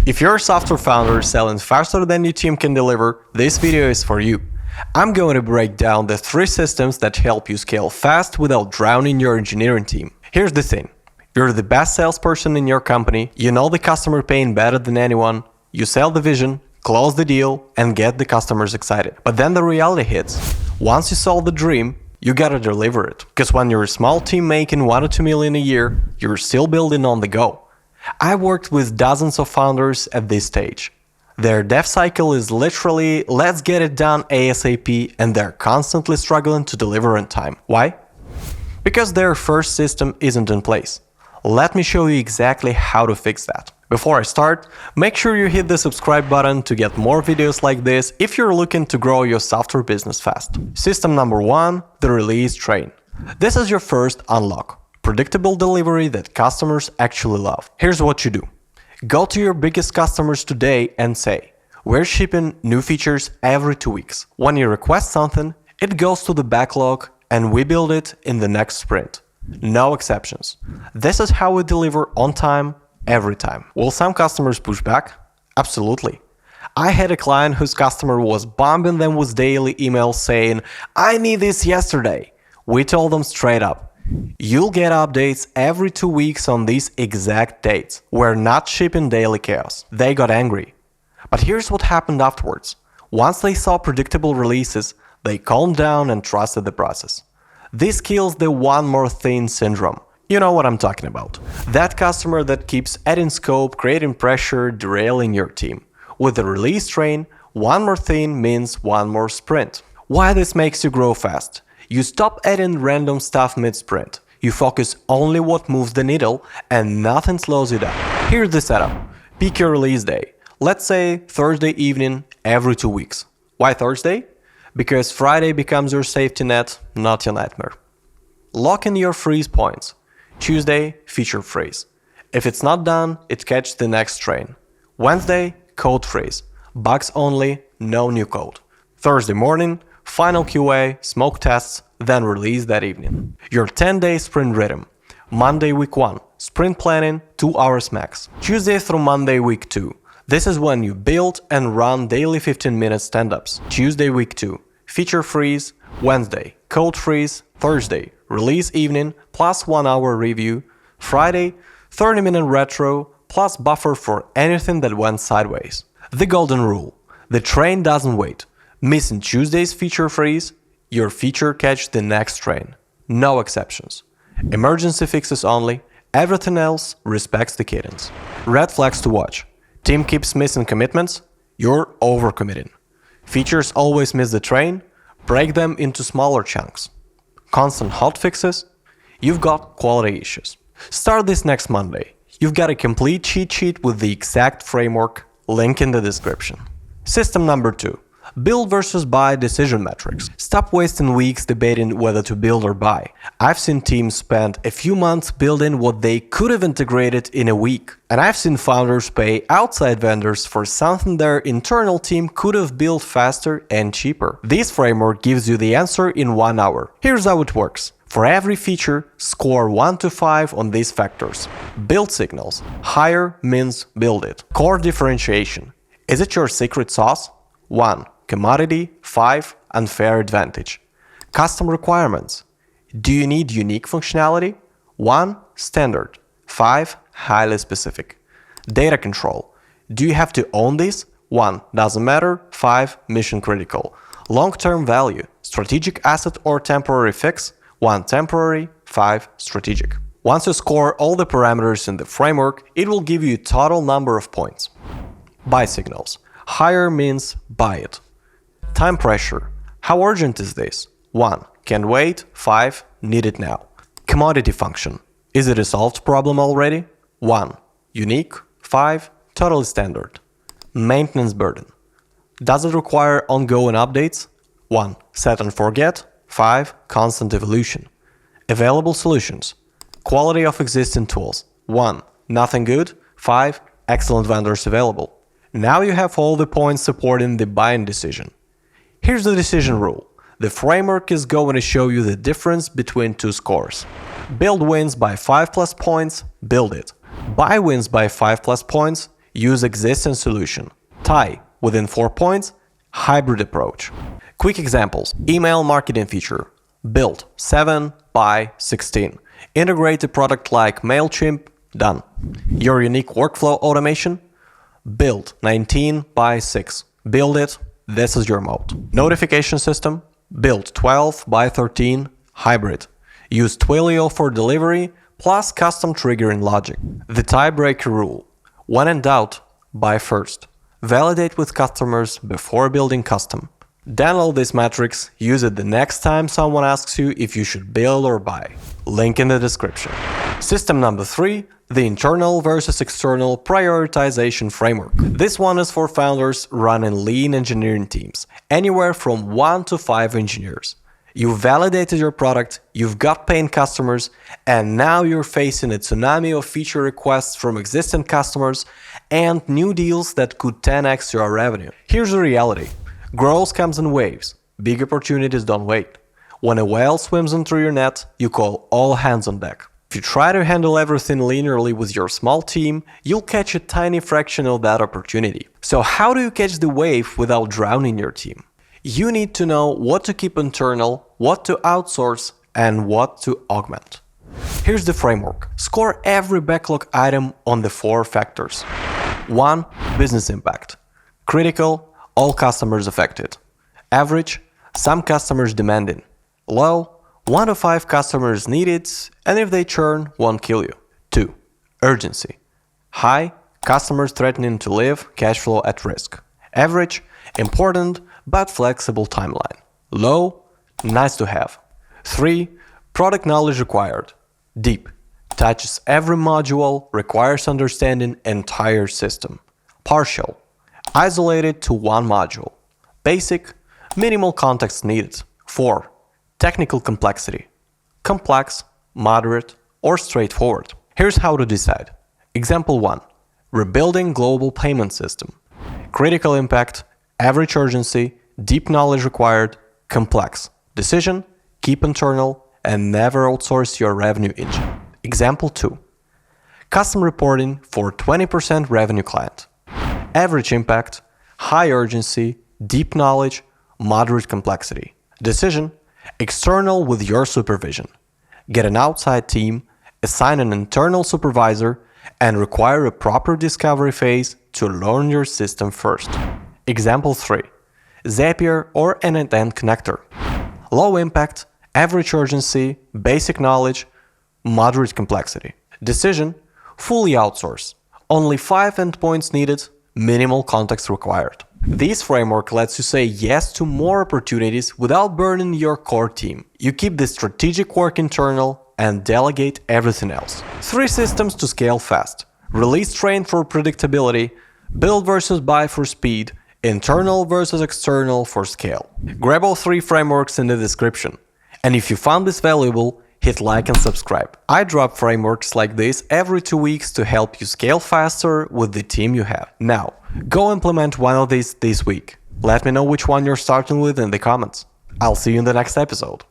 If you're a software founder selling faster than your team can deliver, this video is for you. I'm going to break down the 3 systems that help you scale fast without drowning your engineering team. Here's the thing. You're the best salesperson in your company, you know the customer pain better than anyone, you sell the vision, close the deal, and get the customers excited. But then the reality hits. Once you solve the dream, you gotta deliver it. Because when you're a small team making 1 or 2 million a year, you're still building on the go. I worked with dozens of founders at this stage. Their dev cycle is literally, let's get it done ASAP, and they're constantly struggling to deliver on time. Why? Because their first system isn't in place. Let me show you exactly how to fix that. Before I start, make sure you hit the subscribe button to get more videos like this if you're looking to grow your software business fast. System number 1, the release train. This is your first unlock. Predictable delivery that customers actually love. Here's what you do. Go to your biggest customers today and say, we're shipping new features every 2 weeks. When you request something, it goes to the backlog and we build it in the next sprint. No exceptions. This is how we deliver on time, every time. Will some customers push back? Absolutely. I had a client whose customer was bombing them with daily emails saying, I need this yesterday. We told them straight up, you'll get updates every 2 weeks on these exact dates. We're not shipping daily chaos. They got angry. But here's what happened afterwards. Once they saw predictable releases, they calmed down and trusted the process. This kills the one more thing syndrome. You know what I'm talking about. That customer that keeps adding scope, creating pressure, derailing your team. With the release train, one more thing means one more sprint. Why this makes you grow fast? You stop adding random stuff mid-sprint. You focus only what moves the needle and nothing slows you down. Here's the setup. Pick your release day. Let's say Thursday evening every 2 weeks. Why Thursday? Because Friday becomes your safety net, not your nightmare. Lock in your freeze points. Tuesday, feature freeze. If it's not done, it catches the next train. Wednesday, code freeze. Bugs only, no new code. Thursday morning, final QA, smoke tests, then release that evening. Your 10-day sprint rhythm. Monday week 1, sprint planning, 2 hours max. Tuesday through Monday week 2. This is when you build and run daily 15-minute stand-ups. Tuesday week 2, feature freeze. Wednesday, code freeze. Thursday, release evening plus 1 hour review. Friday, 30-minute retro plus buffer for anything that went sideways. The golden rule. The train doesn't wait. Missing Tuesday's feature freeze, your feature catch the next train. No exceptions. Emergency fixes only. Everything else respects the cadence. Red flags to watch. Team keeps missing commitments, you're overcommitting. Features always miss the train, break them into smaller chunks. Constant hotfixes, you've got quality issues. Start this next Monday. You've got a complete cheat sheet with the exact framework, link in the description. System number 2. Build versus buy decision metrics. Stop wasting weeks debating whether to build or buy. I've seen teams spend a few months building what they could have integrated in a week. And I've seen founders pay outside vendors for something their internal team could have built faster and cheaper. This framework gives you the answer in 1 hour. Here's how it works. For every feature, score 1 to 5 on these factors. Build signals. Higher means build it. Core differentiation. Is it your secret sauce? 1. Commodity. 5. Unfair advantage. Custom requirements. Do you need unique functionality? 1. Standard. 5. Highly specific. Data control. Do you have to own this? 1. Doesn't matter. 5. Mission critical. Long-term value. Strategic asset or temporary fix? 1. Temporary. 5. Strategic. Once you score all the parameters in the framework, it will give you a total number of points. Buy signals. Higher means buy it. Time pressure. How urgent is this? 1. Can wait. 5. Need it now. Commodity function. Is it a solved problem already? 1. Unique. 5. Totally standard. Maintenance burden. Does it require ongoing updates? 1. Set and forget. 5. Constant evolution. Available solutions. Quality of existing tools. 1. Nothing good. 5. Excellent vendors available. Now you have all the points supporting the buying decision. Here's the decision rule. The framework is going to show you the difference between 2 scores. Build wins by 5+ points, build it. Buy wins by 5+ points, use existing solution. Tie, within 4 points, hybrid approach. Quick examples. Email marketing feature. Build 7 by 16. Integrate a product like MailChimp. Done. Your unique workflow automation. Build 19 by 6. Build it. This is your mode. Notification system. Build 12 by 13. Hybrid. Use Twilio for delivery plus custom triggering logic. The tiebreaker rule. When in doubt, buy first. Validate with customers before building custom. Download this matrix, use it the next time someone asks you if you should build or buy. Link in the description. System number 3, the internal versus external prioritization framework. This one is for founders running lean engineering teams, anywhere from 1 to 5 engineers. You've validated your product, you've got paying customers, and now you're facing a tsunami of feature requests from existing customers and new deals that could 10x your revenue. Here's the reality. Growth comes in waves. Big opportunities don't wait. When a whale swims into your net, you call all hands on deck. If you try to handle everything linearly with your small team, you'll catch a tiny fraction of that opportunity. So how do you catch the wave without drowning your team? You need to know what to keep internal, what to outsource, and what to augment. Here's the framework. Score every backlog item on the 4 factors. 1. Business impact. Critical, all customers affected. Average, some customers demanding. Low, 1 to 5 customers needed, and if they churn, won't kill you. 2. Urgency. High, customers threatening to leave, cash flow at risk. Average, important but flexible timeline. Low, nice to have. 3. Product knowledge required. Deep, touches every module, requires understanding entire system. Partial, isolated to 1 module. Basic, minimal context needed. 4. Technical complexity. Complex, moderate, or straightforward. Here's how to decide. Example 1. Rebuilding global payment system. Critical impact, average urgency, deep knowledge required, complex. Decision, keep internal, and never outsource your revenue engine. Example 2. Custom reporting for 20% revenue client. Average impact, high urgency, deep knowledge, moderate complexity. Decision, external with your supervision. Get an outside team, assign an internal supervisor, and require a proper discovery phase to learn your system first. Example 3. Zapier or an end-to-end connector. Low impact, average urgency, basic knowledge, moderate complexity. Decision, fully outsource. Only 5 endpoints needed, minimal context required. This framework lets you say yes to more opportunities without burning your core team. You keep the strategic work internal and delegate everything else. 3 systems to scale fast. Release train for predictability, build versus buy for speed, internal versus external for scale. Grab all 3 frameworks in the description. And if you found this valuable, hit like and subscribe. I drop frameworks like this every 2 weeks to help you scale faster with the team you have. Now, go implement one of these this week. Let me know which one you're starting with in the comments. I'll see you in the next episode.